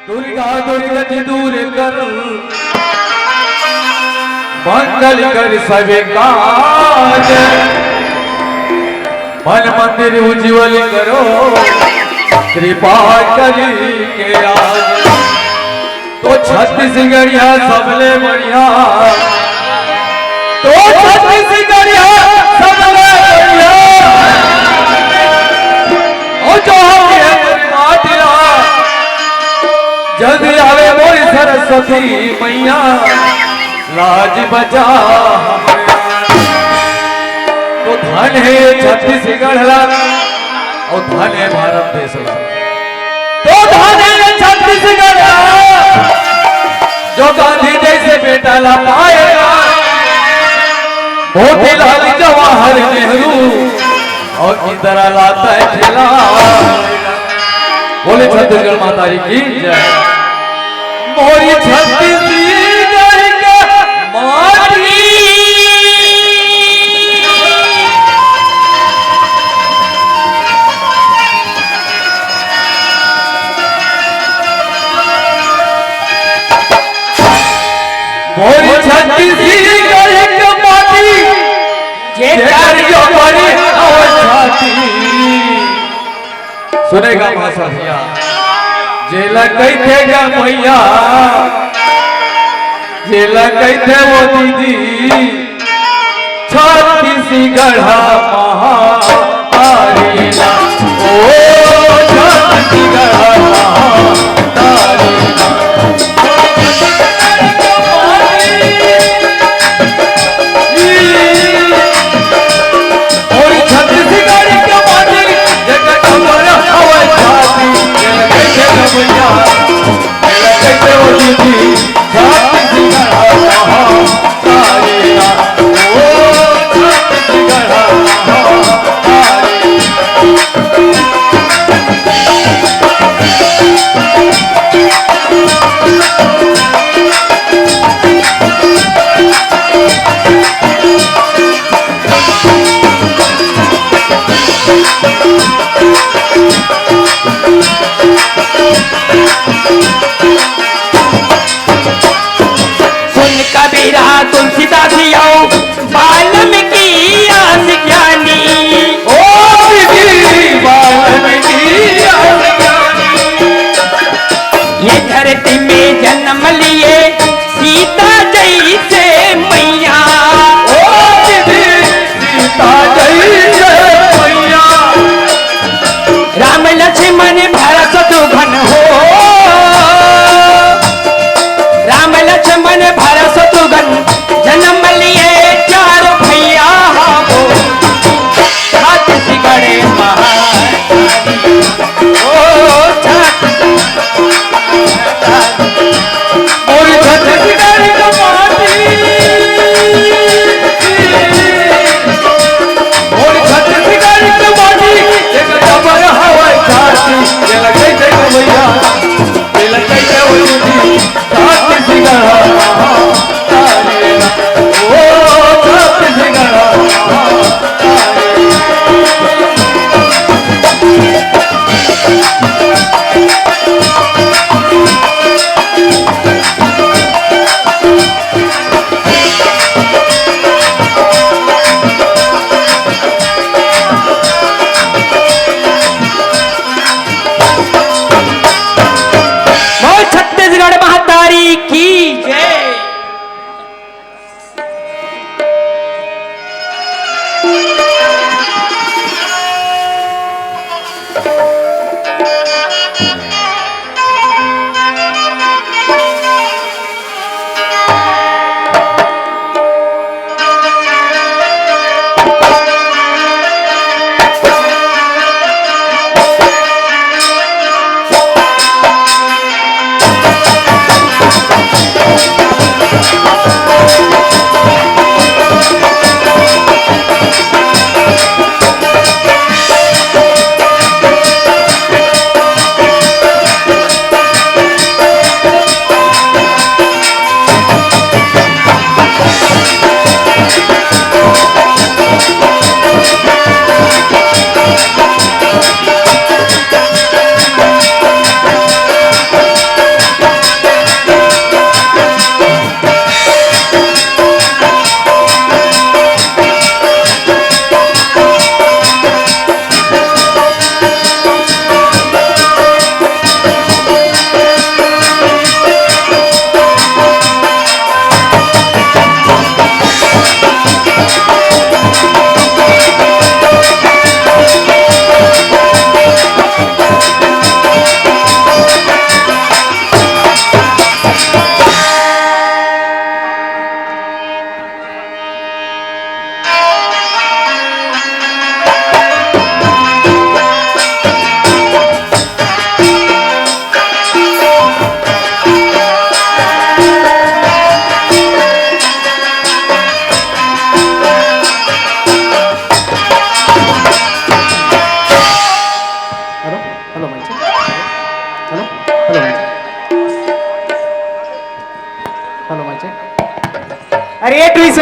दुर्गा दुर्गति दूर कर मंगल कर सभी काज मन मंदिर उज्जवल करो कृपा करी के आज तो छत्तीसगढ़िया सबले बढ़िया तो छत्तीसगढ़िया सबले बढ़िया ओ जो माटिला जल्दी आवे मोरी सरस्वती मैया लाज बचा तो धन है छत्तीसगढ़ और धन है भारत देश तो धन है छत्तीसगढ़ जो गांधी जैसे बेटा ला पाएगा मोतीलाल जवाहर नेहरू और इंदिरा लाता है खिला बोले छत्तीसगढ़ माता की जय मोरी छत्तीसगढ़ का माटी मोरी छत्तीसगढ़ का माटी जेकर बड़ी छाती सुनेगा भाषा भैया जेला कहते गा मैया जेला कहते वो दीदी छत्तीसगढ़ महातारीला ओ छत्तीसगढ़ महातारीला और छत्तीसगढ़ के माटी जगह हमारा हवा छाती भैया कहते हो दीदी छत्तीसगढ़ महातारीला ओ छत्तीसगढ़ महातारीला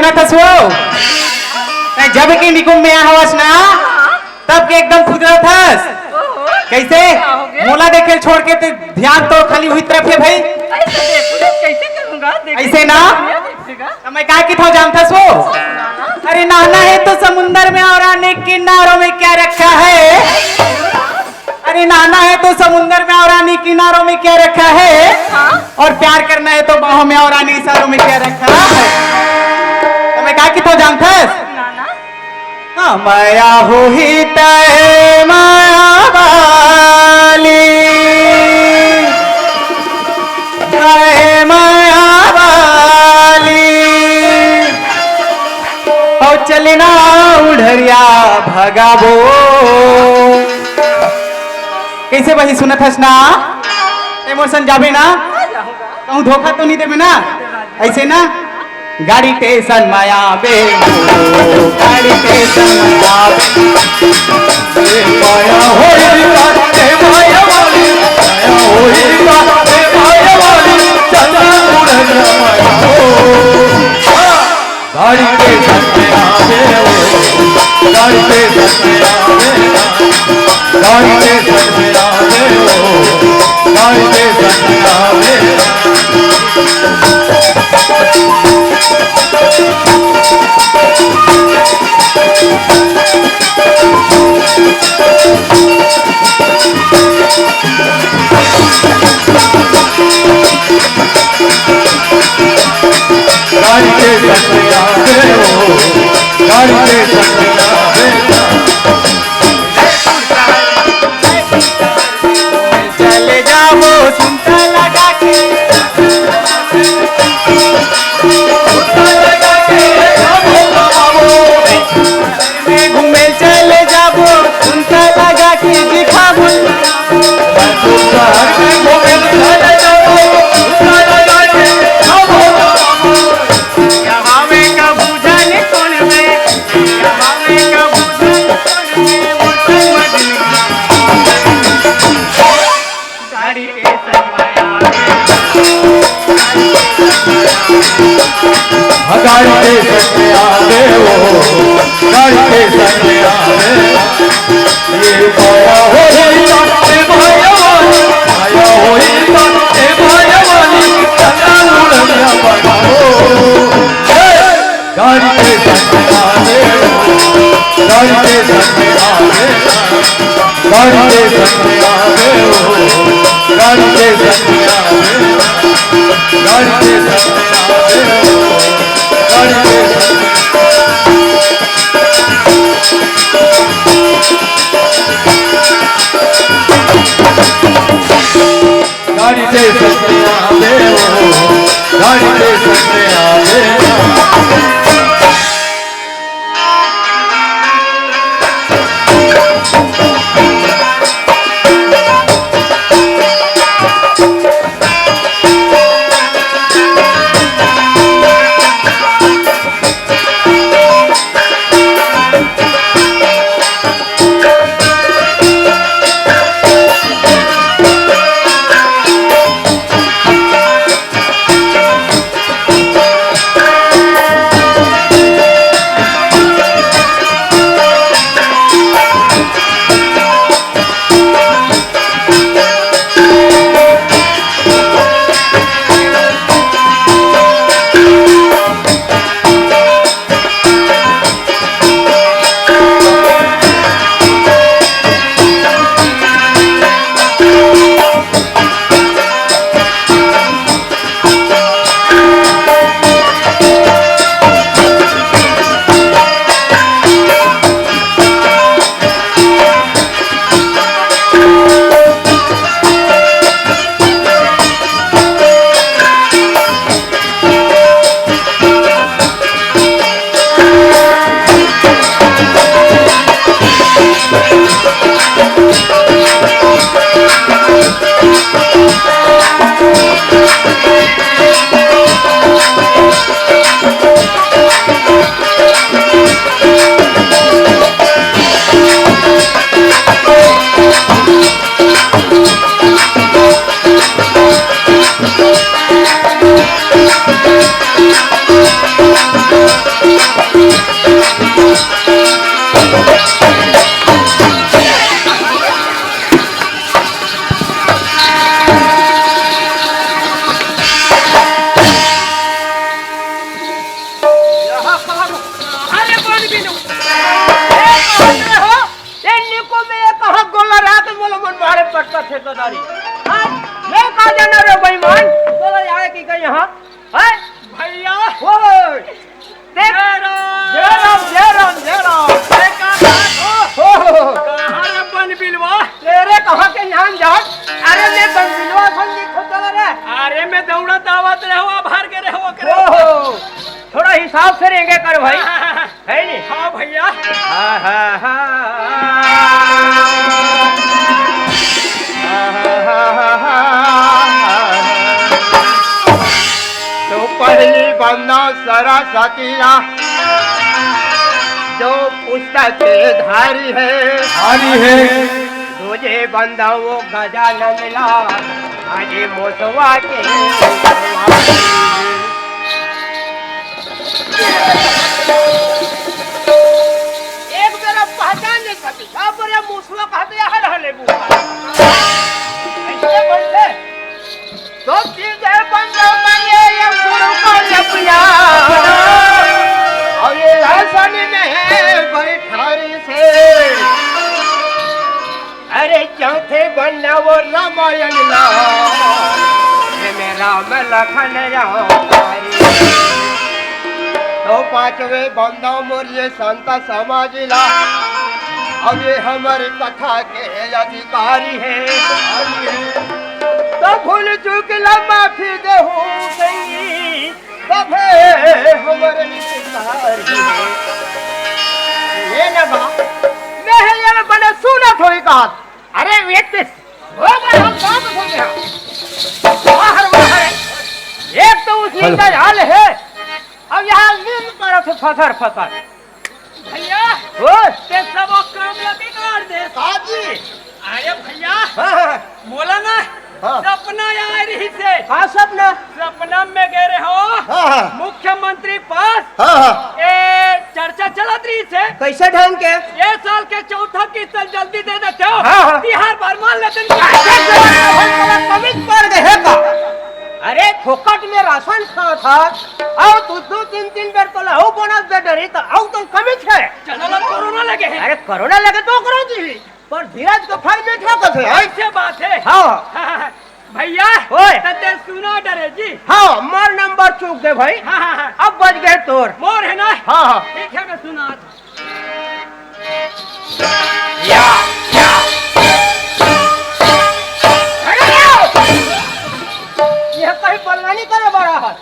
सुना था सो जब के निकुंभ में हवस ना तब के एकदम खुदरा थस कैसे मोला देखे छोड़ के ते ध्यान तो खाली हुई तरफ है भाई कैसे करूंगा ऐसे ना तो मैं क्या की था जानता सो अरे नहाना है तो समुंदर में और आने किनारों में क्या रखा है अरे नहाना है तो समुंदर में और आने किनारों में क्या रखा है और प्यार करना है तो बाहों में और आने इशारों में क्या रखा है तो मैं क्या की था जानता माया हो ही तय माया वाली माया वाली और चलना उड़रिया भगाबो कैसे वही सुनत हस ना इमोशन जाबे ना कहूँ धोखा तो नहीं देवे ना ऐसे ना गाड़ी टेशन माया बे गाड़ी टेशन माया बे माया होई बाते माया वाली माया होई बाते माया वाली चला उड़ना माया हो गाड़ी के संग में आवे वो गाड़ी के संग में आवे गाड़ी के संग में आवे वो गाड़ी के संग में आवे गाड़ी के संग में आवे वो गाड़ी के संग में आवे चले जाओ सुनता लगा के घूमे चले जाबो सुनता लगा के दिखाबो गाड़ी के संग में आवे वो गाड़ी के संग में आवे ये माया होई बाते माया वाली माया होई बाते माया वाली चला उड़ना माया हो गाड़ी के संग में आवे वो गाड़ी के संग में आवे गाड़ी के संग में आवे वो गाड़ी के संग में आवे गाड़ी के संग में आवे वो गाड़ी के संग में गाड़ी के संग में आवे वो गाड़ी के संग में आवे थे तो दारी मैं कहा जाना रे बेईमान बोला आए की कहीं यहाँ है भैया ओए देख जय राम कहाँ रे बन बिलवा तेरे कहाँ के यहाँ जा अरे मैं बन बिलवा संगी खोदला रे अरे मैं दौड़ा दावत रहे हो भर के रहे हो करे थोड़ा हिसाब से रहेंगे कर भाई है नहीं हाँ भैया तो पहली बंदा सरस्वतीला जो पुस्तक के धारी है तुझे बंदा वो गजानन मिला आज मोसवा के एक तरफ पहचान नहीं सकती क्या पर ये मूसवा कहते हैं हर हले ऐसे बनते तो चीज है बंदा बने ये गुरु को लपिया और ये आसन में बैठारी से अरे चौथे बन्ना वो रामायण ला में राम लखन तो पांचवे बंदा मोर ये संत समाजिला अब ये हमारी कथा के अधिकारी है तो भूल चूक ला माफी दे गई तब हमारे अधिकारी है ये ना बा मैं है ये बने सुना थोड़ी कहा अरे व्यक्ति हो गए हम काम हो गया बाहर एक तो उसी का हाल है अब यहाँ नींद पर फसर भैया हो ते सब काम लगे कर दे काजी अरे भैया बोला ना सपना आ रही से हाँ सपना में गए रहे हो मुख्यमंत्री पास ये चर्चा चलत रही से कैसे ढंग के ये साल के चौथा किस्त जल्दी दे देते हो बिहार बरमान लेते कमिट पड़ गए का अरे फोकट में राशन खा था और तू दो तीन बार तो लाओ बोनस दे डरी तो आओ तो कमिट है चलो कोरोना लगे है अरे कोरोना लगे तो करो जी पर धीरज को फल में ठोक है ऐसे बात है हाँ भैया ओए तते सुना डरे जी हाँ मोर नंबर चूक दे भाई अब बच गए तोर मोर है ना हाँ ठीक है मैं सुना यह कहीं बलवानी करे बड़ा है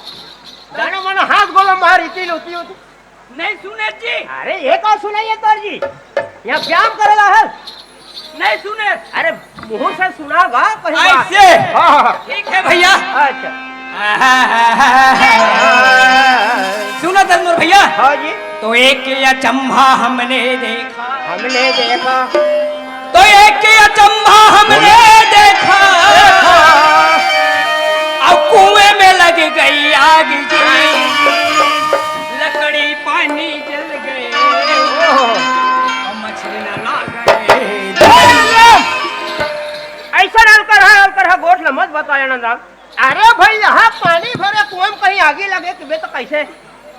जानो मनो हाथ गोला मारी तीन होती नहीं सुने जी अरे ये कौन सुनाइए तोर जी यहाँ व्यायाम करेगा है नहीं सुने अरे मुंह से सुनागा ऐसे हाँ ठीक है भैया अच्छा सुना तंदूर भैया हाँ जी तो एक अचंभा हमने देखा तो एक अचंभा हमने देखा अब कुएं में लग गई आग जी लकड़ी पानी जल गए और मछली न गए ऐसा अलकर है गोठ मत बताया ना साहब अरे भाई यहाँ पानी भरे कुएं में कहीं आगे लगे तुम्हें तो कैसे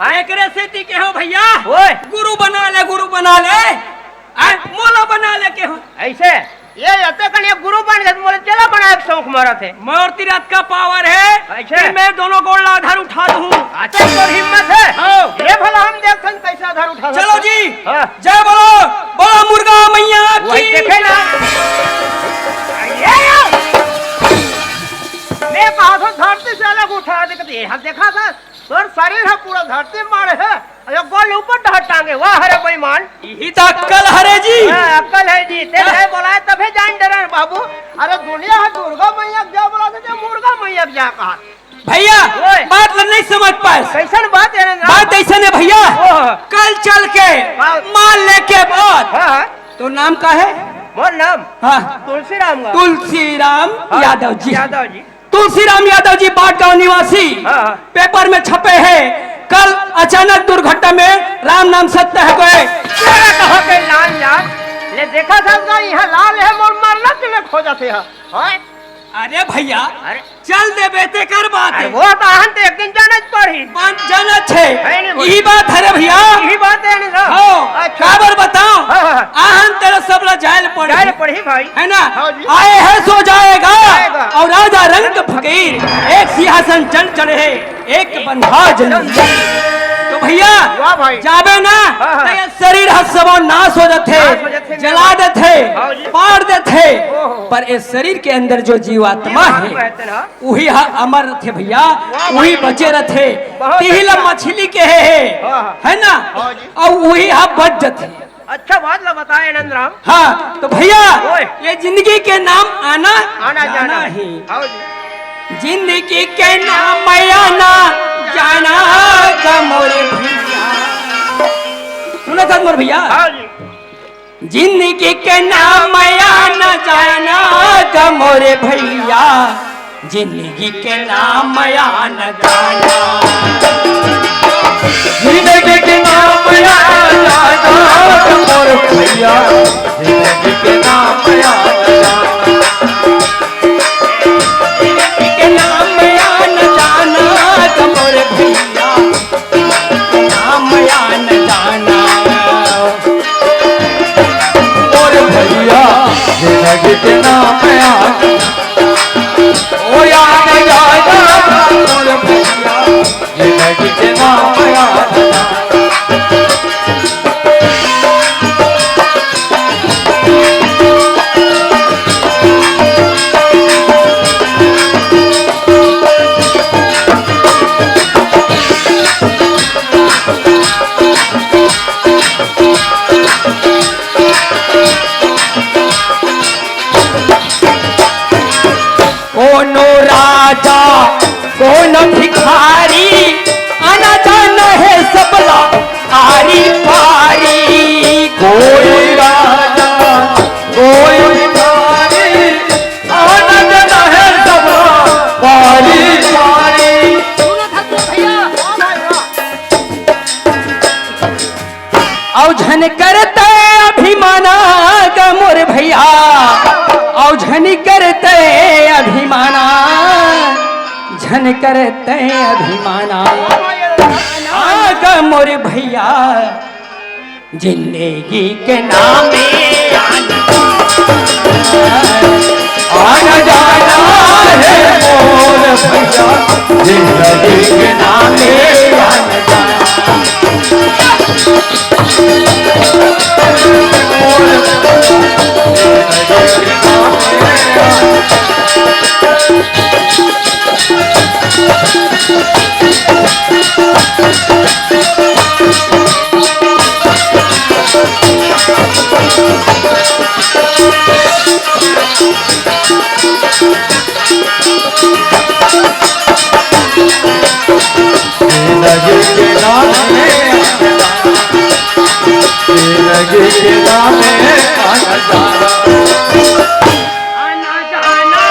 एकरे से के हो भैया ओए गुरु बना ले मोला बना ले के हो ऐसे ये रहते कहीं गुरु बन गए बोले चला बना एक शौक मारा थे मूर्ति रथ का पावर है ऐसे मैं दोनों गोला आधार उठा दूं अच्छा तो हिम्मत है ये भला हम देखते हैं कैसे आधार उठा चलो जी हाँ। जय बोलो मुर्गा मैया वही देखे ना मैं कहा था धरती से अलग उठा देखते यहाँ देखा था सर शरीर है पूरा धरती मारे है गोल ऊपर ढहट टांगे वाह हरे बेईमान यही तो अक्कल हरे जी अक्कल है जी तेरे बोला तभी जान डरे बाबू अरे दुनिया है दुर्गा मैया क्या बोला था मुर्गा मैया क्या कहा भैया बात नहीं समझ पाए कैसन बात है बात ऐसा है भैया कल चल के मान ले के बाद तो नाम का है मोर नाम हाँ तुलसीराम यादव जी यादव जी तुलसीराम यादव जी बाट गाँव निवासी पेपर में छपे हैं कल अचानक दुर्घटना में राम नाम सत्य है गए कहा के लाल यार ले देखा था यहाँ लाल है मोर मरना तुम्हें खोजा थे अरे भैया चल दे बेटे कर बात है वो तो आहन तो एक दिन जाना पड़ी जाना छे यही बात है रे भैया यही बात है ना काबर बताओ आहन तेरे सब बोला जायल जायल पढ़ी भाई है ना। हाँ जी। आए है सो जाएगा जाएगा। और राजा रंग फकीर एक सिंहासन चढ़ चढ़े एक बंधा जन। तो भैया वाह भाई। जाबे ना हाँ, हाँ। तो ये शरीर सबो नाश हो जाते, नाश हो जाते, जला देते, हाँ जी। पार देते, ओहो। पर इस शरीर के अंदर जो जीवात्मा है रहते ना वही अमर रथे भैया, वाह वही भाई। बचे रथे। बहुत तिहिल अच्छा। मछली के है हाँ, है ना, हाँ जी। और वही बच जाते। अच्छा बात ला बताए नंदराम। हाँ तो भैया ओए। ये जिंदगी के नाम आना आना जाना ही, हाँ जी। जिंदगी के नाम आना जाना का मोरे भैया। सुना था मोर भैया, हाँ जी। जिंदगी के नाम आना जाना का मोरे भैया, जिंदगी के नाम आना जाना। जिंदगी के नाम याद आना मोर भैया, जिंदगी के नाम याद आना। जिंदगी के नाम आना जाना का मोरे भैया, नाम आना जाना। मोर भैया जिंदगी के नाम याद ओ याद जाना मोर भैया, जिंदगी के नाम याद आना। कोनो राजा कोनो भिखारी, आना जाना है सबला आरी पारी। कोई राजा कोई भिखारी, आना जाना है सब पारी पारी। औझन करते अभिमाना का मोर भैया, औझन करते अभिमाना, झन करते अभिमाना आगा मोर भैया, जिंदगी के नामे आना जाना है मोर भैया, जिंदगी के नामे आना जाना। जिंदगी के नामे जिंदगी के नामे आना जाना। आना जाना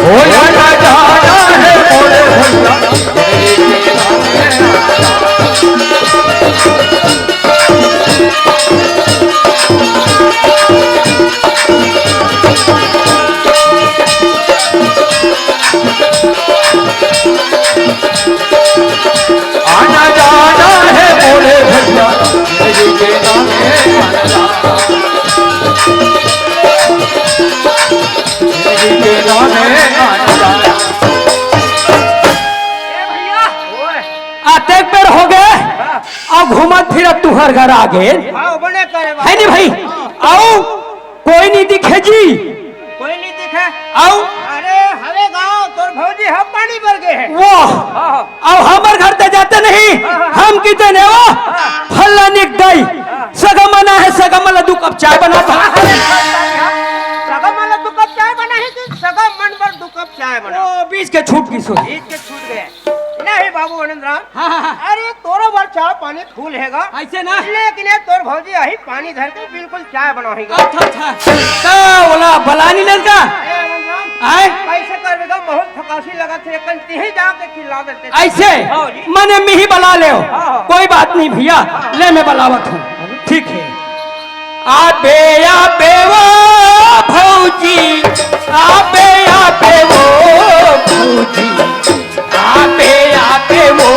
ओ आना जाना है मोर भैया, जिंदगी के नामे आना आना जाना है मोर भैया, जिंदगी के नामे आना जाना। जिंदगी के नामे आना जाना। आते पेड़ हो गए और घूमत फिरत तुहर घर आ गए हाँ बने करे है नहीं भाई। आओ कोई नहीं दिखे जी, कोई नहीं दिखे। आओ अरे हवे गाँव तोर भौजी हम पानी भर गए हैं। वो अब हमार घर ते जाते नहीं, हम कितने वो फल्ला निक दई सगम मना है, सगम वाला 2 कप चाय बनाता। सगम वाला 2 कप चाय बना है कि सगम मन पर 2 कप चाय बना? वो बीच के छूट की सोच। बीच के छूट गए। नहीं बाबू आनंदराम, हाँ हाँ हाँ अरे तोरो बार चाय पानी फूल हैगा, ऐसे ना। लेकिन ये तोर भौजी यही पानी धर के बिल्कुल चाय बनाएगा। अच्छा अच्छा तो बोला बलानी लड़का ए आनंदराम, आए कैसे करवेगा? बहुत थकासी लगा थे, कल तीही जाके खिला देते। ऐसे हाँ जी। मने में ही बला ले। हाँ। कोई बात नहीं भैया, ले मैं बलावत हूँ, ठीक है। आबे आबे वो भौजी, आबे आबे वो भौजी, आबे आबे वो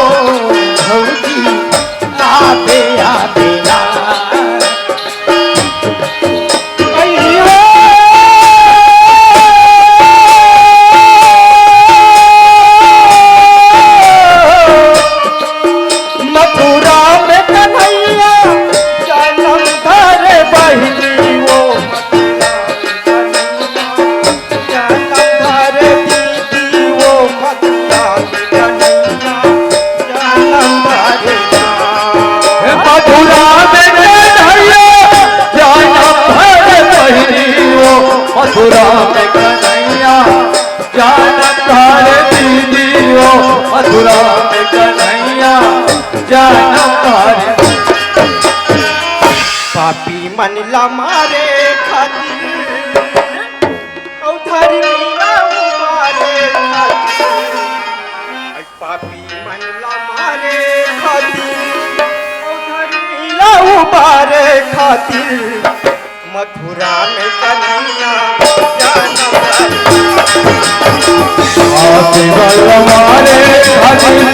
भौजी, आबे जाना मारे पापी मनला मारे खातिर औधारी मीरा मारे खातिर पापी मनला मारे खातिर औधारी मीरा मारे खातिर मथुरा में कन्हैया जाना पापी मनला मारे खातिर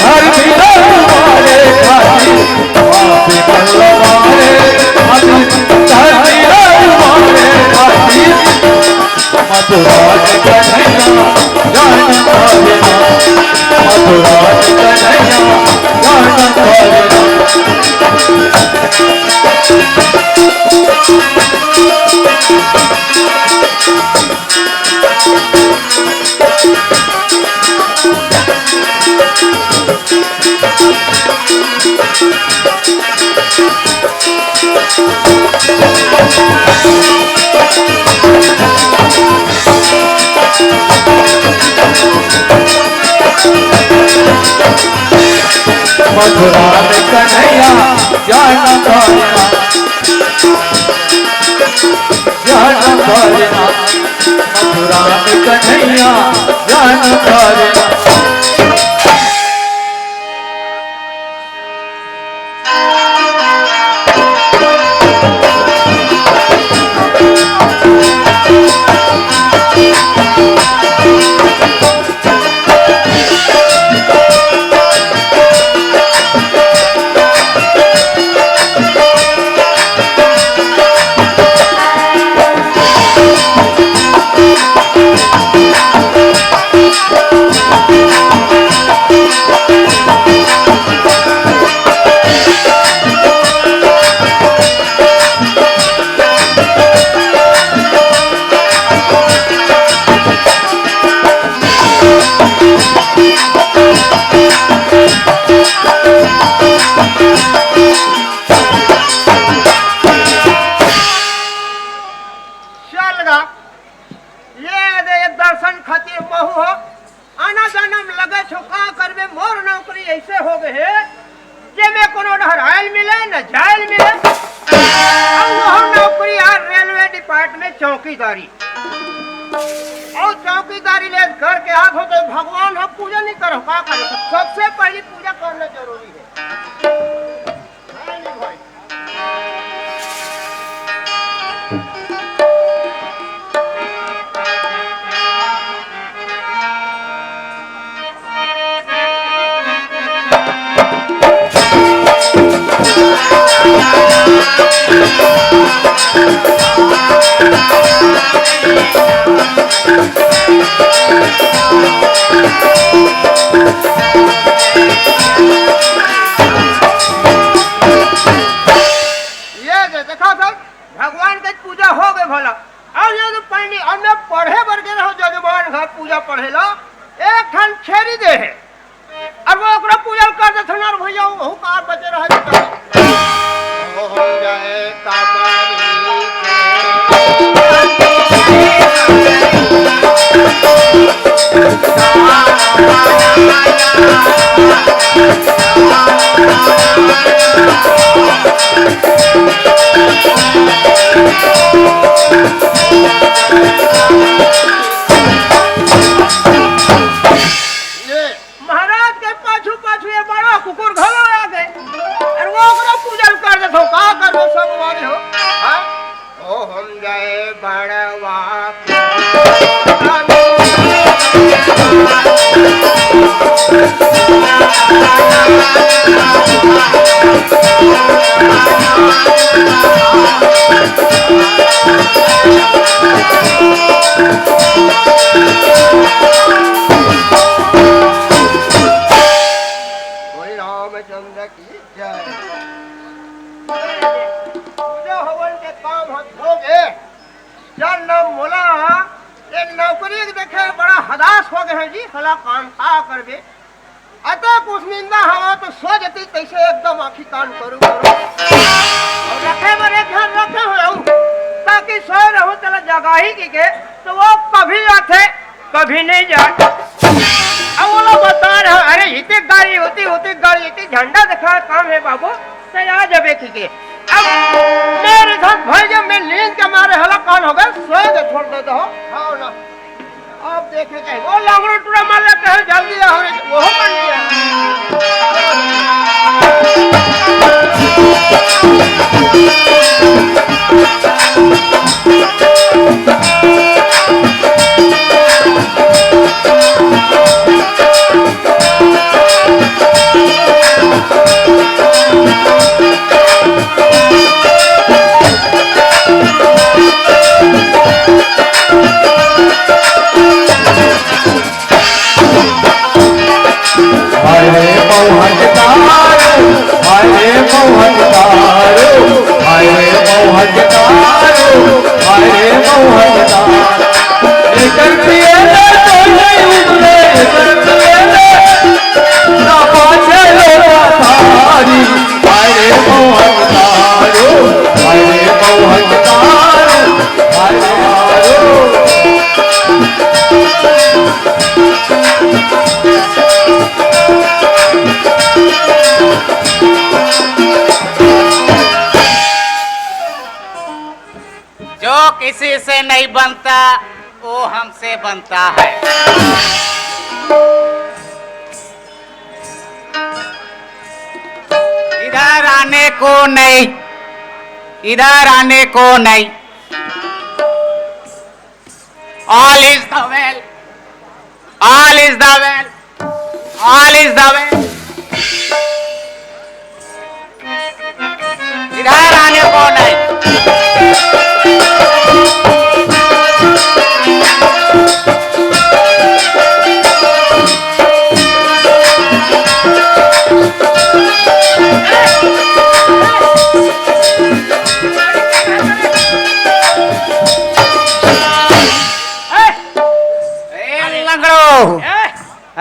धर्मी मारे खातिर पापी मनला मारे खातिर धर्मी मारे खातिर मथुरा में कन्हैया जाना मारे मथुरा में कन्हैया जाना मारे मथुरा में कन्हैया जाना पालेना जाना पालेना मथुरा में कन्हैया जाना पालेना दर्शन खातिर महू हो आना जन्म लगे छो का करबे मोर नौकरी ऐसे हो गए जे में कोनो हरायल मिले न जायल मिले हम नौकरी यार रेलवे डिपार्टमेंट चौकीदारी और चौकीदारी ले घर के हाथ हो तो भगवान हम पूजा नहीं करो का करो सबसे पहले पूजा करना जरूरी है नहीं भाई भगवान के पूजा हो गए भला और ये पढ़नी हमने पढ़े वर्गे रहो जजमान घर पूजा पढ़े लो एक ठन छेरी दे है और वो ओकरा पूजा कर दे थनार भैया वो कार बचे रह जाता हो जाए महाराज के पाछू पाछू ये बड़ा कुकुर घलो आ गए और वो ओकरा पूजा कर दे तो का करो सब मारे हो हां ओ हम जाए बड़वा रामचंद्र की जय पूजा हवन के काम हो गए जन मोला ये नौकरी देखे बड़ा हदास हो गए हैं जी हला कान का करबे अतः कुछ निंदा हवा तो सो जती कैसे एकदम आखी कान करू और रखे बड़े ध्यान रखे हो ताकि सो रहो चला जगह ही की के तो वो कभी आते कभी नहीं जाते अब बोला बता रहा, अरे इतनी गाड़ी होती इतनी झंडा दिखा काम है बाबू, तो आ जाबे की अब मेरे साथ भाई जब मैं नींद के मारे हला कान हो गए, सोए दे छोड़ दे दो हाँ ना। अब देखे कहीं वो लंगड़ो टूरा मार लेते हैं, जल्दी आओ वो कर जो किसी से नहीं बनता वो हमसे बनता है। इधर आने को नहीं, इधर आने को नहीं। All is the well, all is the well, all is the well। इधर आने को नहीं।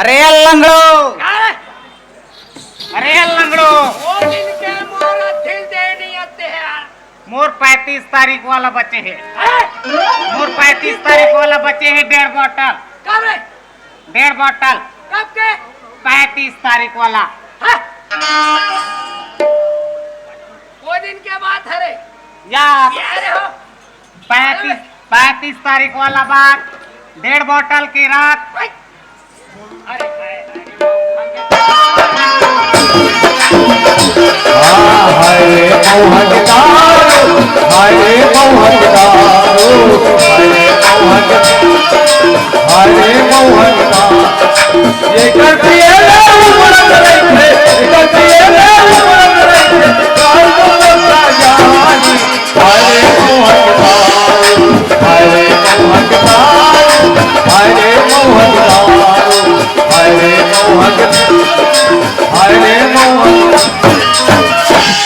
अरे लंगड़ो, अरे लंगड़ो, मोर 35 तारीख वाला बच्चे है, मोर 35 तारीख वाला बच्चे है 1.5 बोतल, 1.5 बोतल, कब के 35 तारीख वाला, वो दिन के बात है रे यार, 35 तारीख वाला बात, 1.5 बोतल की रात।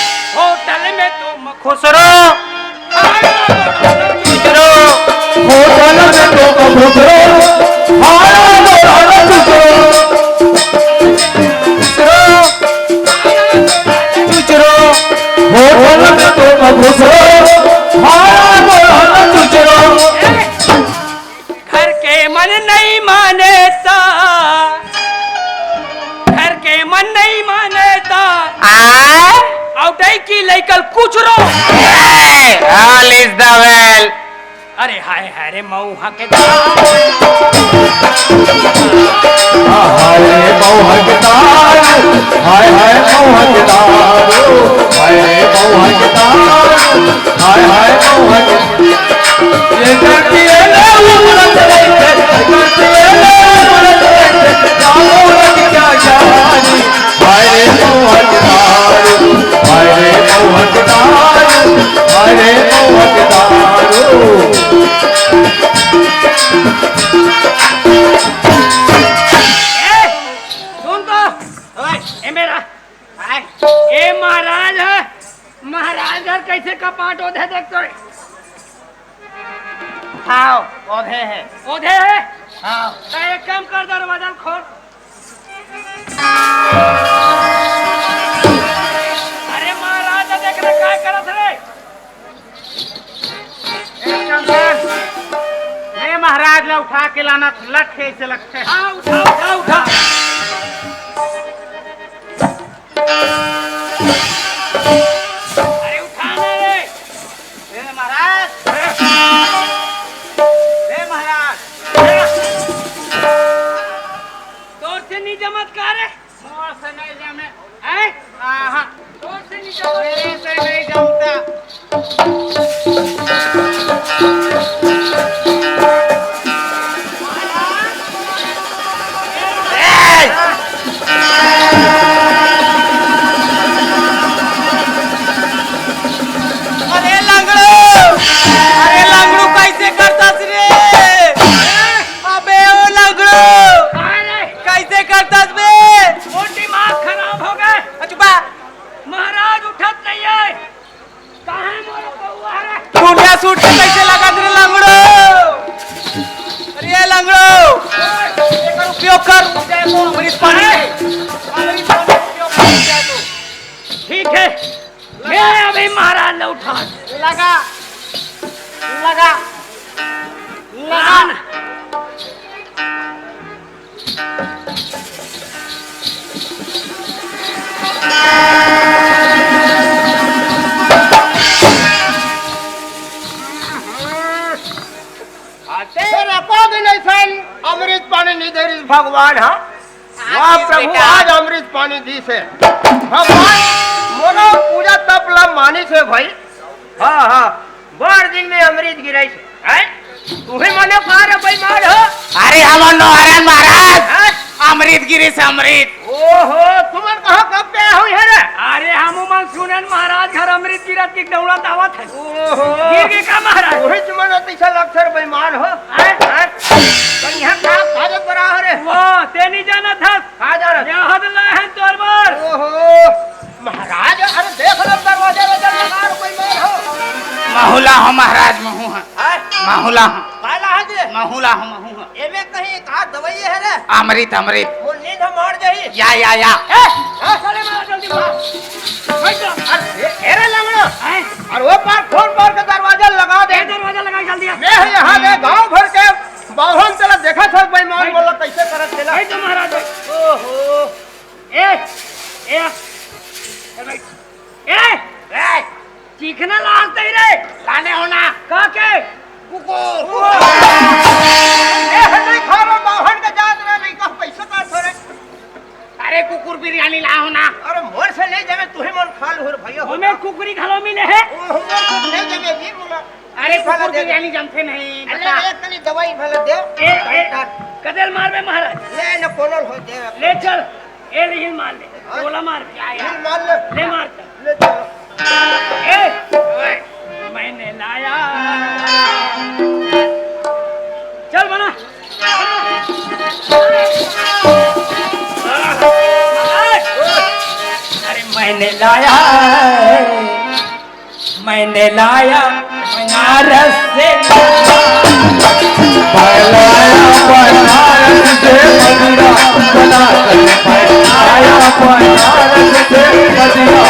खुसरो होटल में तो खुसरो होटल में तो खुसरो घर के मन नहीं मानेता, घर के मन नहीं मानेता, आउटाई की लेकर कुछ रो। All is the well। अरे हाय हाय रे मऊहा के हाय मऊहा के तार, हाय हाय मऊहा के तार, हाय मऊहा के तार, हाय मऊहा के ये करती है ना उलट रहते, करती है ना उलट रहते, जानो लग क्या जानी। हाय मऊहा के तार, हाय मऊहा के तार, हाय मऊहा के तार। सुन तो ए मेरा ए महाराज है, महाराज घर कैसे कपाट ओढ़े देख तो हाँ पौधे है, ओढ़े है। हाँ तो एक काम कर दरवाजा खोल। अरे महाराज देख रहे क्या करत रे। महाराज ने उठा के लाना लठ से लगते। हाँ उठा उठा उठा। अरे उठाना रे। महाराज महाराज तोर से नहीं चमत्कार है। मोर से नहीं जमे हैं? हाँ तोर से नहीं चमत्कार। मेरे से नहीं जमता अरे लंगड़ो, अरे लंगड़ू कैसे करतास रे? अबे ओ लंगड़ो अरे कैसे करतास बे? वो दिमाग खराब हो गए। अचुपा महाराज उठत नहीं है। कहाँ है मोर बउआ रे? टूटिया सूट के कैसे लगा दे लंगड़ो? अरे ये लंगड़ो एकर उपयोग कर देखो अमृत पानी अमृत पानी उपयोग कर जा तू। ठीक है, मैं अभी महाराज ने उठा लगा लगा लगा अमृत पानी नहीं दे रही भगवान। हाँ वाह प्रभु आज अमृत पानी दी से भगवान मोनो पूजा तप ला मानी से भाई। हाँ हाँ बार दिन में अमृत गिराई से हैं तुम्हें मने पार भाई मार हो। अरे हम नौहरन महाराज अमृत गिरी से अमृत। ओहो तुमन कहाँ कब पे हो है रे? अरे हम मन सुनन महाराज घर अमृत गिरत की दौड़त आवत है। ओहो गिर के का महाराज? वही तुमन तीसरा अक्षर बेईमान हो। तो यहाँ का कागज बरा हो रे? वाह ते नहीं जाना था। कहाँ जा रहा? यहाँ हद ला है तोर बार। ओहो महाराज अरे देख लो दरवाजे में जल लगा कोई मेल हो। माहुला हो महाराज महू है हैं? माहुला हो काला है जे? माहुला हो महू है एमे कहीं कहा दवाई है रे? अमृत अमृत वो नींद मार जाई। या चले मारा जल्दी मार। बैठ जा। अरे लंगड़ो हैं? और वो पार खोल पार के दरवाजा लगा दे। ये दरवाजा लगा जल्दी। मैं यहाँ के गांव भर के बाहन चला देखा था बेईमान बोला कैसे करत चला। बैठ जा महाराज बैठ। ओहो ए चीखना लाज दे रे। लाने होना का के कुकुर नहीं खा रहा बाहन के जात रहे नहीं कह पैसा काट हो रे। अरे कुकुर बिरयानी ला हो ना अरे मोर से ले जावे तुहे मन खाल हो भैया हो। हमें कुकरी खालो मिले है। ओहो मोर ले जावे जी बोला। अरे कुकुर बिरयानी जमते नहीं अरे एक तनी दवाई भला दे। कदल मार में महाराज ले न कोनल हो दे। ले चल। ए रिहिल मार ले गोला मार हिल मार ले। ले मार चल। ले चलो ए मैंने लाया चल बना। अरे मैंने लाया बनारस से बनारस से मदिरा बनाकर बनाया बनारस से मदिरा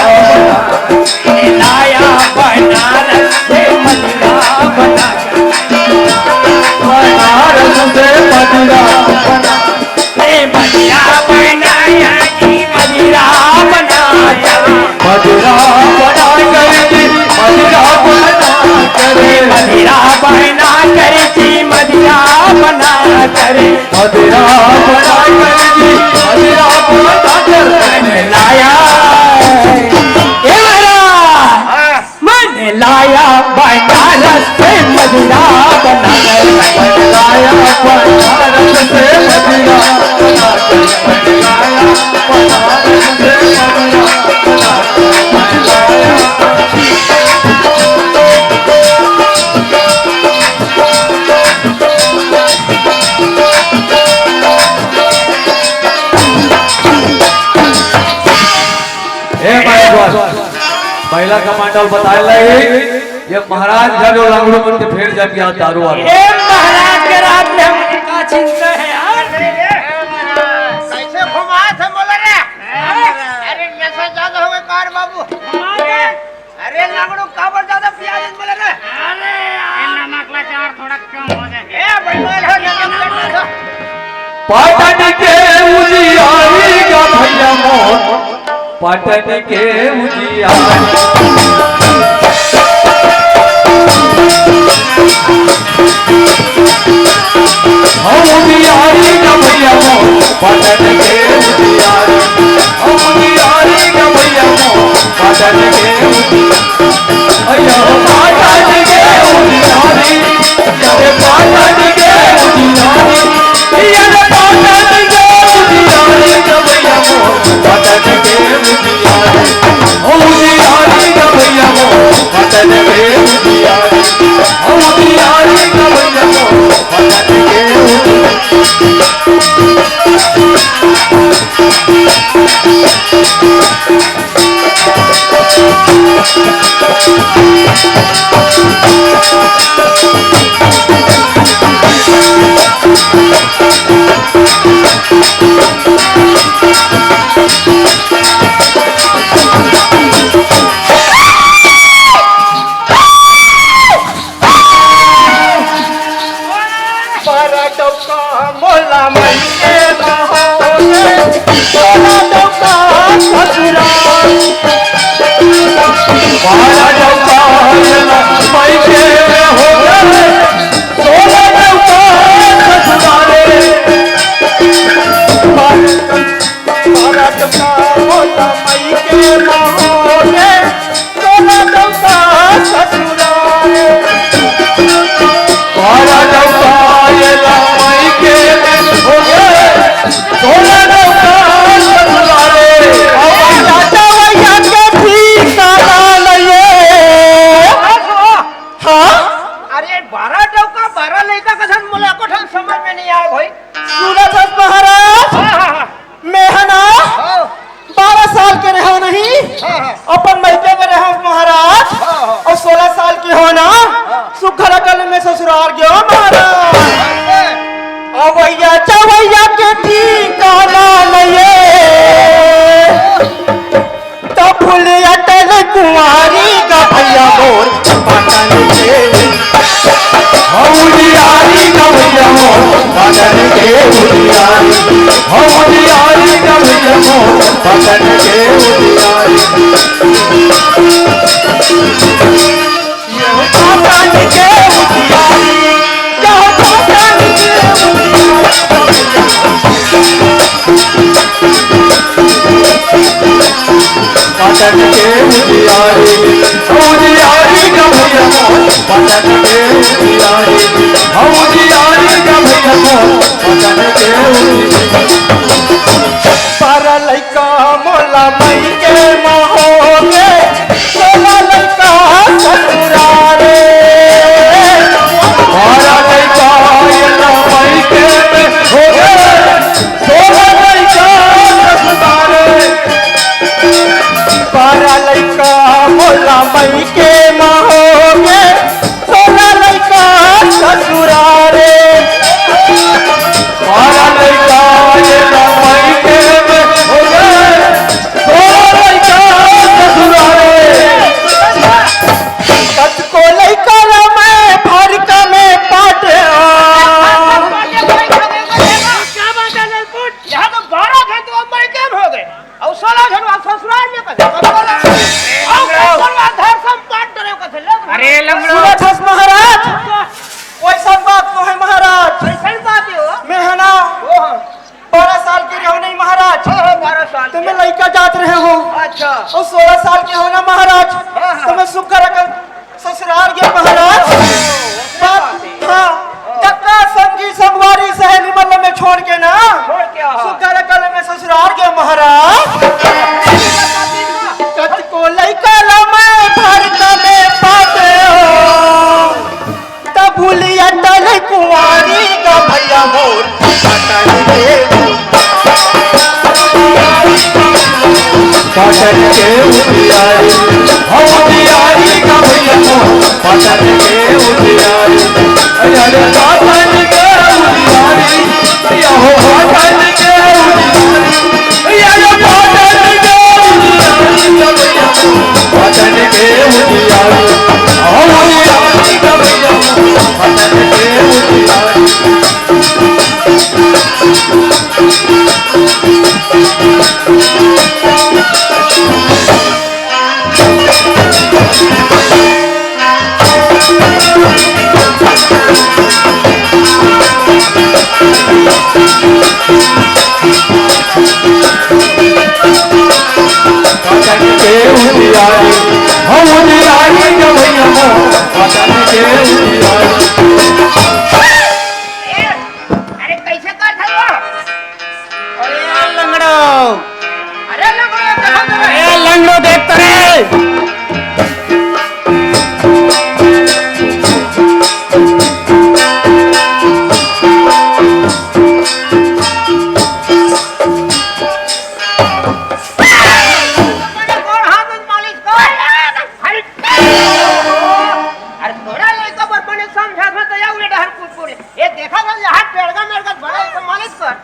लाया बनारस से मदिरा बनाकर बनारस से मदिरा मदिरा बनाया जी मदिरा बनाया मदिरा बना कर जी मदिरा बना करे मदिरा बना कर जी मदिरा बना करे मदिरा बना कर जी मदिरा बना कर लाया मैंने लाया बनारस से मदिरा बना कर लाया बनारस से मदिरा बना कर लाया बनारस से मदिरा बना कर महिला कमांडर बताए लगे ये महाराज जब लंगड़ू मन के फेर जाके यहाँ दारू आ ए महाराज के रात में हमने का चिंता है यार। कैसे घुमाए थे बोले रे? अरे नशा ज्यादा हो गए कार बाबू। अरे लंगड़ू काबर ज्यादा पिया दे बोले रे? अरे यार नमक ला चार थोड़ा कम हो जाए। ए बेईमान हो गया पाटन के उजियारी का भैया मोहन पटन के उजियारी उजियारी का भैया मोर पटन के उजियारी उजियारी का भैया मोर पटन के अयो पटन के उजियारी अरे पटन के उजियारी अरे पटन के उजियारी का भैया मोर पटन के उजियारी उजियारी का भैया मोर पटन के उजियारी उजियारी का भैया मोर पटन के अपन मैके में रहो महाराज और 16 साल की हो ना सुखर अकल में ससुराल गयो महाराज अवैया चवैया के ठिकाना नहीं तो फूल अटल कुंवारी का भैया मोर पटन के उजियारी का भैया मोर पटन के उजियारी उजियारी का भैया मोर पटन के उजियारी पटन के उजियारी क्या पटन के पटन के उजियारी उजियारी का भैया मोर पटन के उजियारी उजियारी का भैया मोर पटन के उजियारी पर लइका मोला मई के महोगे सोला लइका ससुरारे हमारा लइका ये मई के में हो गए सोला लइका ससुरारे पर लइका मोला मई के महोगे सोला लइका ससुरारे हमारा लइका ये मई के में हो गए सोला लइका ससुरारे कत को लइका मैं फरका में पाटे क्या बात है ललपुट यहाँ तो 12 घंटे अब मैं कैम हो गए और 16 घंटे ससुराल में कदे अरे लंगड़ो सूरज महाराज वैसा बात तो है महाराज कैसे बात है वो मैं है ना 12 साल के रहो नहीं महाराज 12 साल तुम्हें लड़का जात रहे हो अच्छा और 16 साल के हो ना महाराज तुम्हें सुख रखल ससुराल गए महाराज बात हाँ टक्का संगी संगवारी सहेली मतलब में छोड़ के ना छोड़ के आओ। सुख रखल में ससुराल गए महाराज कत को लड़का मैं भारत में पाते हो तब भूलिया टल कुंवारी का भैया मोर पटन के पटन के उजियारी उजियारी का भैया मोर पटन के उजियारी अरे पटन के उजियारी यहो पटन के उजियारी अरे पटन के उजियारी का भैया मोर पटन के उजियारी उजियारी का भैया मोर पटन के उजियारी वतन के उजियारे हो उजियारे गवैया हो वतन के उजियारे। अरे कैसे कर था वो? अरे लंगड़ो, अरे लगो देखो तो रे। ए लंगड़ो देख तो रे। मैंने कौन हाथ में मालिश कर? अरे थोड़ा लड़का पर बने समझा था तो या उड़े डहर कूद पूरे। ये देखा था ये हाथ पेड़गा मेरे का बड़ा इसको मालिश कर।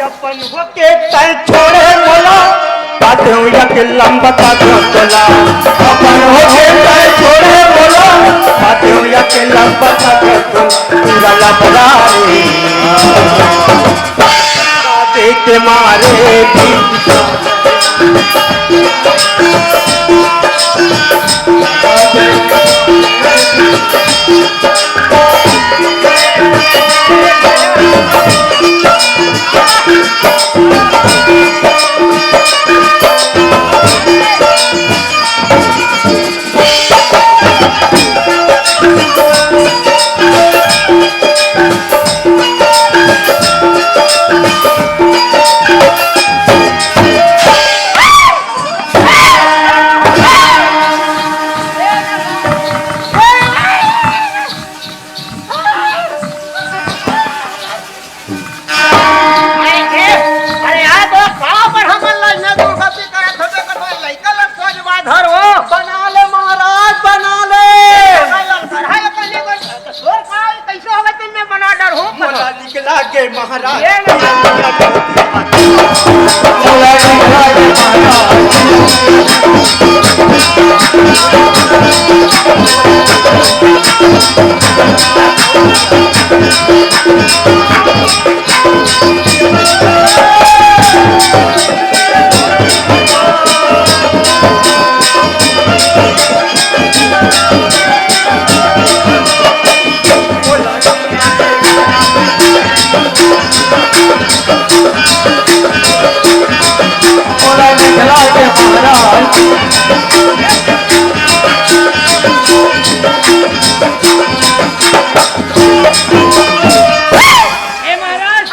अपन हो के तय छोड़े बोला बातें हुआ के लंबा का बोला। अपन हो के तय छोड़े बोला बातें हुआ के लंबा का पूरा लबड़ा देख के मारे भी अरे यार तो कहाँ पर हम अल्लाह ने दूर गति करे थोड़े कर लड़का लग सोच बात धर हो। बना ले महाराज बना ले। हाय कने को सोर का कैसे होगा तुम मैं बना डर हूं। मोला निकला के महाराज ये मोला निकला के मोला निकला के महाराज ए महाराज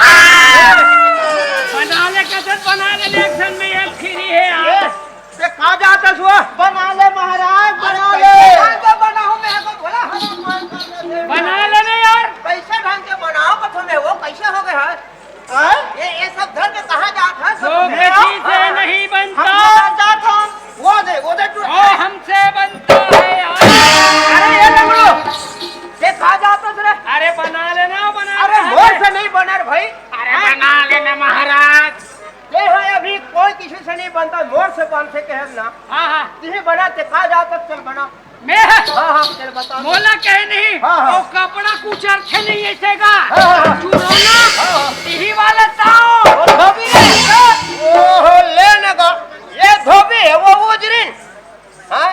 बना ले कसरत बना ले इलेक्शन में एक फ्री है यार। ये कहां जाता सो? बना ले महाराज बना ले। कैसे बनाऊं मैं को बोला हम बना लेने यार। कैसे ढंग से बनाओ कथो में वो कैसे हो गए है? ये सब धर के कहां जात है जो बेटी से नहीं बनता जात हम वो दे तू। वो हमसे बनता है यार। अरे ये लगलो ये कहां जाता रे? अरे बना लेना बना अरे लेना। मोर से नहीं बना रे भाई। अरे बना लेना महाराज। ये है अभी कोई किसी से नहीं बनता मोर से बन से कहे ना। हाँ हाँ तुझे बनाते कहां जाता चल बना। मैं हां चल बता। बोला कहे नहीं हाँ, हाँ। वो कपड़ा कुछ अर्थे नहीं ऐसे का हाँ, हाँ। चुरोना यही वाला ताओ। धोबी है ओहो लेने का ये धोबी है वो उजरिन। हां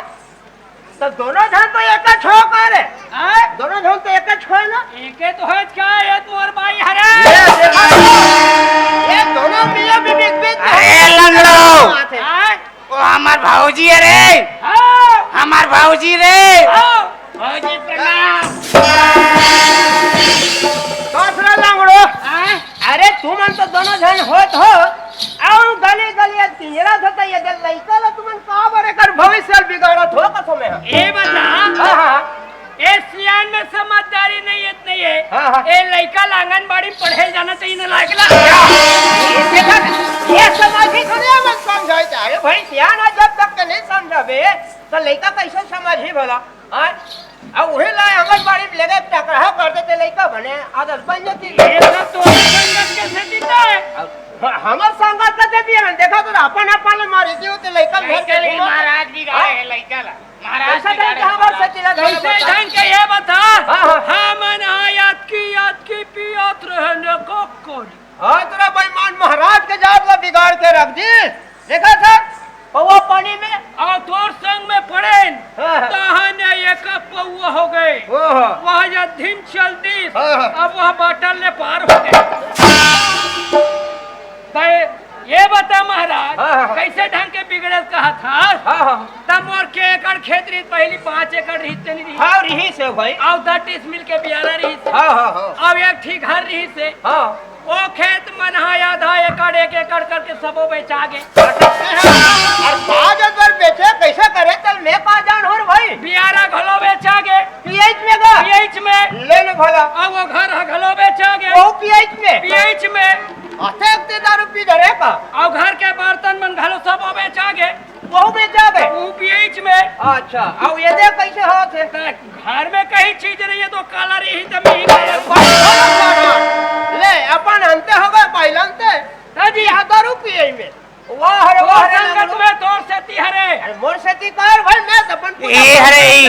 तो दोनों धन तो एक छो करे। हाँ? दोनों धन तो एक छो है ना। एके तो है क्या ये तुम्हार भाई हरे। ये देखा ये दोनों मियां बीबी बीच में अरे लंगड़ो हाँ? वो हमार भाऊजी है रे। हाँ? हमार भाऊजी रे। हाँ? भौजी प्रणाम। दूसरा लंगड़ो हाँ? अरे तुम तो दोनों जन होत हो और गली गली पिंजरा होता ये दिल लइका ला तुमन का बरे कर भविष्य बिगाड़त हो कसो में। ये बता हां हां ए सियान में समझदारी नहीं इतनी है। हाँ, हाँ। ए लड़का आंगनबाड़ी पढ़े जाना चाहिए ना लागला। ये समझी थोड़ी हम समझाई चाहे भाई सियान जब तक के नहीं समझाबे तो लइका कैसे समझी भला। हां अब वही ला आंगनबाड़ी में लगे टकराहा कर देते लइका बने आदत बन जाती। ये सब तो संगत कैसे देता है। हमर संगत के भी है देखा तो अपन अपन मारी दी होते लइका घर के महाराज बिगाड़े है लड़का ला। महाराज ऐसा ढंग के हमार सचिला कैसे ढंग के ये बता। हाँ, हाँ। हमन याद की पियात रहने को कोड। हां तेरा बेईमान महाराज के जात ला बिगाड़ के रख दी। देखा था पौवा पानी में और तोर संग में पड़े हाँ। तहने एक पौवा हो गए ओहो वह या दिन चलती हाँ। अब वह बाटल ने पार हो गए तो ये बता महाराज हाँ। कैसे ढंग के बिगड़े कहा था हाँ तब मोर के एकड़ खेत रही पहली 5 एकड़ रही तनी रही हाँ रही से भाई और 30 मिल के बियारा रही से हाँ हाँ हाँ अब एक ठीक घर रही से हाँ वो खेत मन आधा एकड़ 1 एकड़ करके सबो बेचा गए और 5,000 बेचे कैसे करे तब मैं पा जान हो भाई बियारा घलो बेचा गए पीएच में गा पीएच में ले लो भला अब वो घर घलो बेचा गए वो पीएच में पीएच में आते अक्ते दारू पी डरे का और घर के बर्तन मन घलो सब बेचा गए वो बेचा गए वो पीएच में अच्छा अब ये दे कैसे हो थे तो घर में कहीं चीज नहीं है तो काला रही तो मी ले अपन अंते हो गए पहले अंते जी यहाँ दारू पिए में वाह हरे तो वाह संगत में तोर सेती हरे अरे मोर से कार भाई मैं अपन ए हरे ई।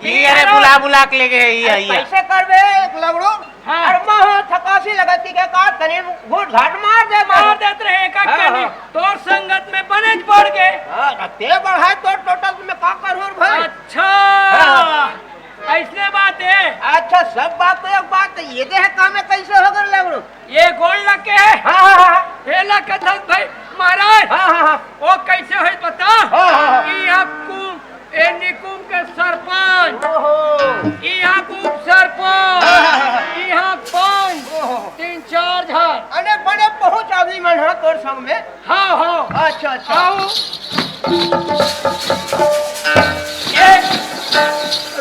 ये ये अरे बुला बुला के लेके ये आई है। कैसे करबे एक लगड़ो हाँ। अरे मां थकासी लगती के का तने घूट घाट मार दे मार देते रहे एक हाँ, कनी हाँ। तोर संगत में बनेज पड़ गए हां ते बढ़ाए तो टोटल में का कर हो भाई अच्छा हाँ। ऐसने बात है अच्छा सब बात तो एक बात ये दे काम में कैसे हो गए लगड़ो ये गोल लग के है हां हां हां हे लग के धन भाई महाराज हां हां वो कैसे है बता हाँ, हाँ, हाँ। यहाँ कुम ए निकुम के सरपंच ओहो यहाँ कुम सरपंच हाँ। यहाँ पंच ओहो 3-4 घर अने बड़े पहुंच आदमी मन हां तोर संग में हाँ हाँ अच्छा अच्छा आओ एक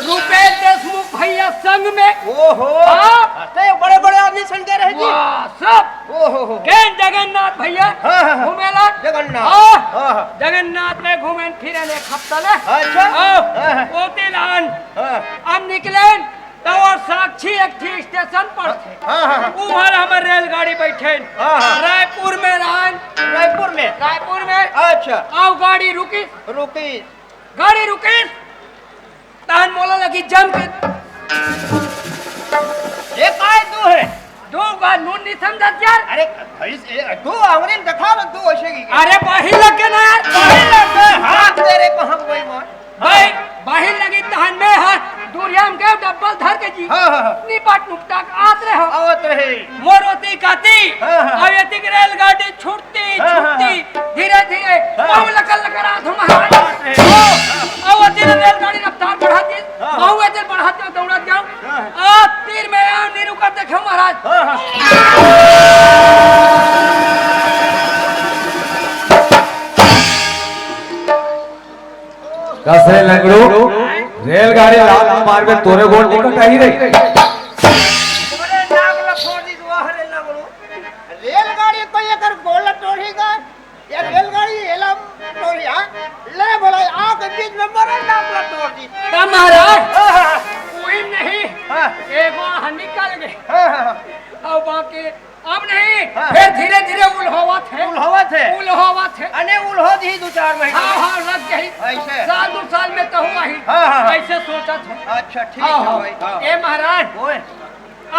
रुपेश देशमुख भैया संग में ओहो हाँ। ते बड़े बड़े आदमी संगे रहे जी वाह सब ओहो केन जगन्नाथ भैया हाँ, हाँ, हाँ। घूमेला जगन्नाथ हाँ। हाँ, हाँ। जगन्नाथ में घूमेन फिरेन एक हफ्ता ले अच्छा आओ हाँ, हाँ। वो तिलान हाँ अब निकले तो और साक्षी एक थी स्टेशन पर थे हाँ, हाँ। उधर हमारे रेलगाड़ी बैठे हाँ, हाँ। रायपुर में रहन रायपुर में रायपुर में अच्छा आओ गाड़ी रुकी रुकी गाड़ी रुकी तहन मोला लगी जम के ये काय तू है दो बार नून नहीं समझत यार अरे तू अंग्रेज दिखा लो तू ऐसे की अरे बाहिर लग के ना यार बाहिर लग के हाथ तेरे कहां कोई मार भाई बाहिर लगी तहन में हाथ दूरियाम के डब्बल धर के जी हाँ हाँ निपट नुकटा आत रहे हो आवत रहे मोरोती काती हाँ, हाँ। और ये तिक रेलगाड़ी छूटती हाँ, हाँ, छूटती धीरे धीरे हाँ। पाँव लकल लकल आत महाराज और तीर रेलगाड़ी रफ्तार बढ़ाती हाँ। पाँव ऐसे बढ़ाते दौड़त जाओ हाँ। आ तीर में आ नीरू कर देखो महाराज हाँ हाँ कसरे लंगड़ू रेलगाड़ी लाल मार में तोरे गोल निकट आई रे बोले नाग लफोड़ दी दुआ हरे लगड़ो रेलगाड़ी को ये कर गोल तोड़ी का ये रेलगाड़ी एलम तोड़ी हां ले बोला आ के बीच में मरे नाग तोड़ दी का महाराज हाँ हाँ कोई नहीं हाँ एगो हम निकल गए हाँ हाँ और बाकी अब नहीं हाँ। फिर धीरे धीरे उल्होवत है उल्होवत है उल्होवत है अने उल्हो दी 2-4 महीने हाँ हाँ लग गई ऐसे साल 2 साल में तो हुआ ही हाँ, हाँ, हाँ। ऐसे सोचा था अच्छा ठीक हाँ, है हाँ। भाई हाँ ए महाराज ओए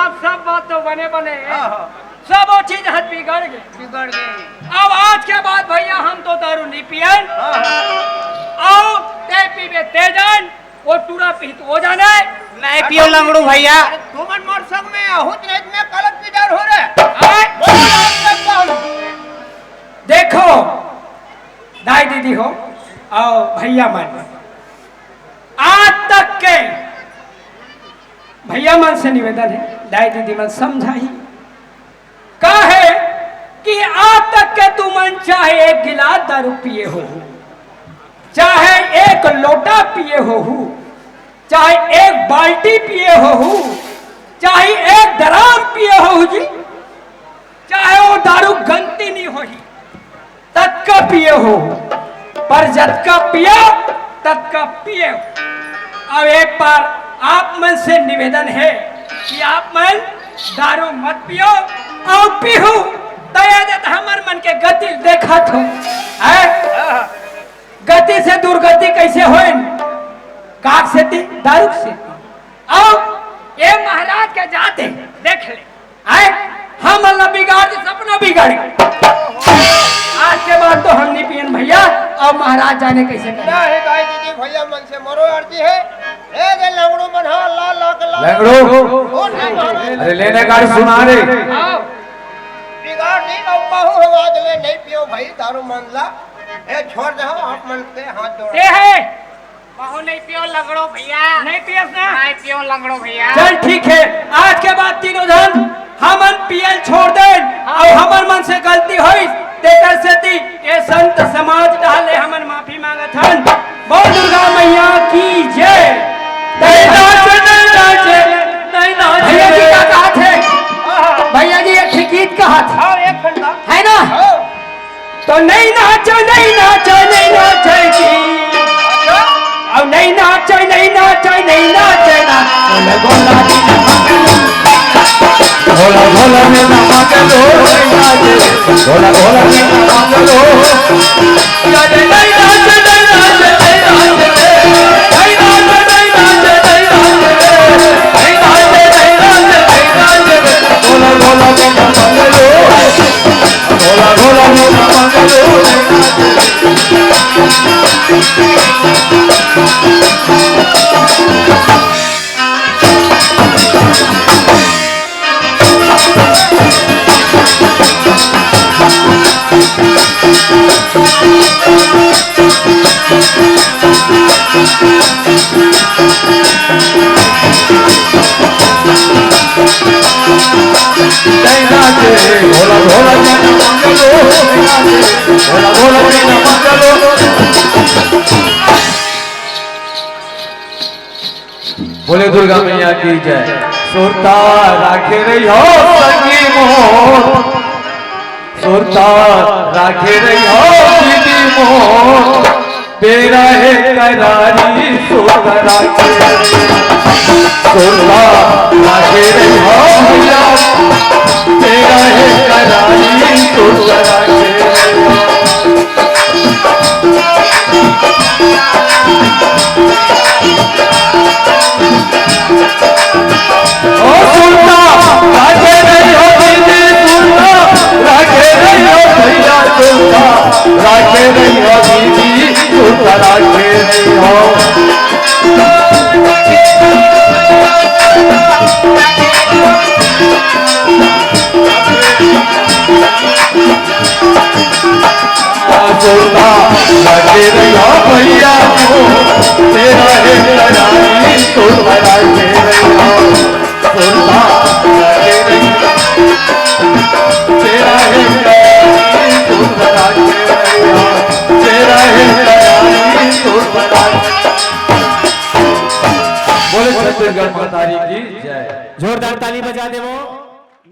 अब सब बात तो बने बने हाँ हाँ सब वो चीज हद बिगड़ गई बिगड़ गई अब आज के बाद भैया हम तो दारू नहीं पियन हाँ हाँ आओ ते पीबे ते जान वो टूरा पीत हो जाने नहीं पियो लंगड़ू भैया अरे तू मन मोर संग में आहुत नहीं में कलप की डर हो रे आए? बोल आप कौन देखो दाई दीदी हो आओ भैया मन आज तक के भैया मन से निवेदन है दाई दीदी मन समझाई का है कि आज तक के तू मन चाहे एक गिलास दारू पिए हो चाहे एक लोटा पिए हो चाहे एक बाल्टी पिए हो चाहे एक दराम पिए हो जी चाहे वो दारू गंती नहीं हो तत्का पिए हो पर जतका पियो तत्का पिए हो। अब एक बार आप मन से निवेदन है कि आप मन दारू मत पियो और पीहू दया हमार मन के गति देखा थो गति से दुर्गति कैसे होए काक से थी दारू से आओ ये महाराज के जाते देख ले आए हम अल्लाह बिगाड़ दे सपना बिगाड़ आज के बाद तो हम नहीं पियन भैया और महाराज जाने कैसे करे। ना है गाय दीदी भैया मन से मरो अर्जी है ए जे लंगड़ू मन हा ला ला के ला लंगड़ो अरे लेने का सुना रे आओ बिगाड़ नहीं ना बहु आवाज ले नहीं पियो भाई दारू मंगला ए छोड़ दे आप मन से हाथ जोड़ ये है बहु नहीं पियो लंगड़ो भैया, नहीं पियस ना। नहीं पियो लंगड़ो भैया। चल ठीक है, आज के बाद तीनों जन हमन पियल छोड़ दे और हमर मन से गलती हुई तेकर से ती ये संत समाज डाले हमन माफी मांगत हन। बोल दुर्गा मैया की जय। भैया जी का कहा थे, भैया जी एक गीत कहा था आओ एक घंटा है ना, तो नहीं नाचो नहीं नाचो नहीं नाचेगी और नहीं नाचो नहीं नाचो नहीं नाचेगा गोला भोला भोला में ना मांगलो भोला भोला में ना मांगलो नहीं नाचे नहीं नाचे नहीं नाचे नहीं नाचे नहीं नाचे नहीं नाचे नहीं नाचे नहीं नाचे भोला भोला में ना मांगलो भोला भोला में ना मांगलो नहीं नाचे भोला भोला में ना मांगलो भोला भोला में ना मांगलो। बोले दुर्गा मैया की जय। सुरता राखे रही हो संगी मोर सुरता राखे रही हो दीदी मोर तेरा है करारी सुरता राखे सुरता राखे रही हो भैया तेरा है करारी सुरता राखे ओ सुरता राखे रही हो दीदी सुरता राखे रही हो भैया सुरता राखे रही हो दीदी सुरता राखे रही हो। सुरता राखे रही हो भैया तेरा है करारी सुरता राखे रही हो सुरता राखे रही तेरा है करारी सुरता राखे रही हो तेरा है करारी सुरता राखे। बोले छत्तीसगढ़ माता की जय। जोरदार ताली बजा देवो।